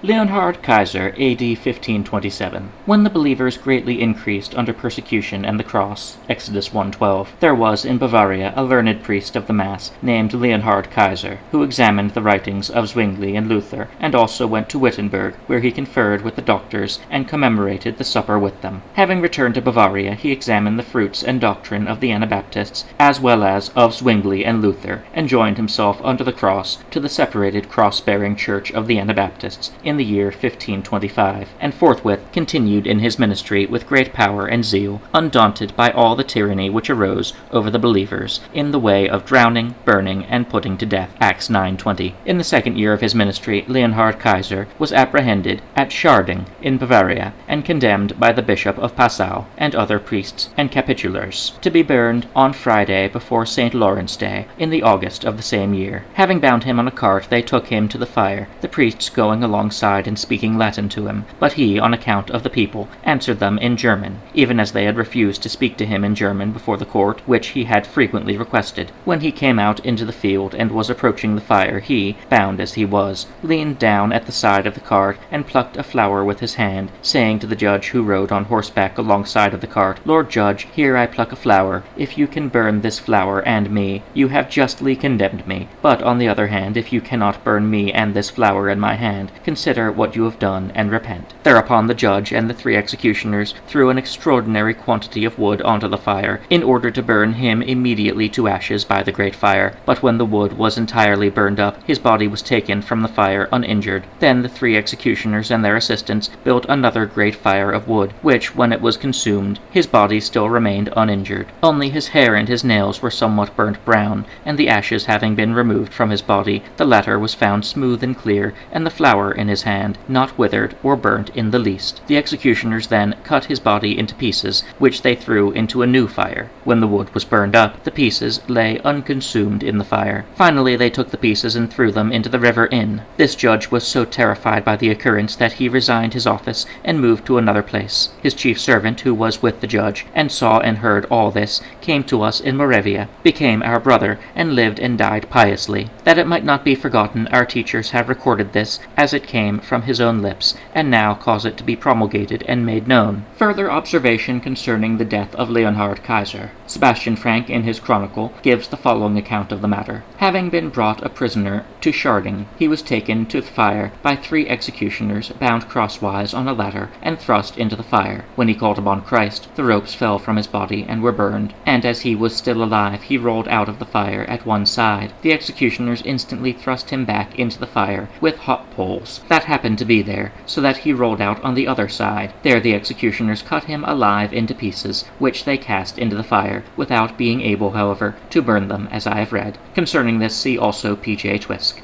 Leonhard Kaiser, A.D. 1527. When the believers greatly increased under persecution and the cross, Exodus 1:12, there was in Bavaria a learned priest of the Mass named Leonhard Kaiser, who examined the writings of Zwingli and Luther, and also went to Wittenberg, where he conferred with the doctors and commemorated the supper with them. Having returned to Bavaria, he examined the fruits and doctrine of the Anabaptists, as well as of Zwingli and Luther, and joined himself under the cross to the separated cross-bearing Church of the Anabaptists in the year 1525, and forthwith continued in his ministry with great power and zeal, undaunted by all the tyranny which arose over the believers, in the way of drowning, burning, and putting to death. Acts 9:20. In the second year of his ministry, Leonhard Kaiser was apprehended at Scharding in Bavaria, and condemned by the Bishop of Passau and other priests and capitulars, to be burned on Friday before St. Lawrence Day, in the August of the same year. Having bound him on a cart, they took him to the fire, the priests going alongside and speaking Latin to him, but he, on account of the people, answered them in German, even as they had refused to speak to him in German before the court, which he had frequently requested. When he came out into the field and was approaching the fire, he, bound as he was, leaned down at the side of the cart and plucked a flower with his hand, saying to the judge who rode on horseback alongside of the cart, "Lord Judge, here I pluck a flower. If you can burn this flower and me, you have justly condemned me. But on the other hand, if you cannot burn me and this flower in my hand, consider what you have done and repent." Thereupon the judge and the 3 executioners threw an extraordinary quantity of wood onto the fire, in order to burn him immediately to ashes by the great fire. But when the wood was entirely burned up, his body was taken from the fire uninjured. Then the 3 executioners and their assistants built another great fire of wood, which, when it was consumed, his body still remained uninjured. Only his hair and his nails were somewhat burnt brown, and the ashes having been removed from his body, the latter was found smooth and clear, and the flower in his hand not withered or burnt in the least. The executioners then cut his body into pieces, which they threw into a new fire. When the wood was burned up, the pieces lay unconsumed in the fire. Finally they took the pieces and threw them into the river Inn. This judge was so terrified by the occurrence that he resigned his office and moved to another place. His chief servant, who was with the judge, and saw and heard all this, came to us in Moravia, became our brother, and lived and died piously. That it might not be forgotten, our teachers have recorded this, as it came from his own lips, and now cause it to be promulgated and made known. Further observation concerning the death of Leonhard Kaiser. Sebastian Frank, in his Chronicle, gives the following account of the matter. Having been brought a prisoner to Scharding, he was taken to the fire by 3 executioners, bound crosswise on a ladder, and thrust into the fire. When he called upon Christ, the ropes fell from his body and were burned, and as he was still alive, he rolled out of the fire at one side. The executioners instantly thrust him back into the fire with hot poles that happened to be there, so that he rolled out on the other side. There the executioners cut him alive into pieces, which they cast into the fire, without being able, however, to burn them, as I have read. Concerning this, see also P.J. Twisk.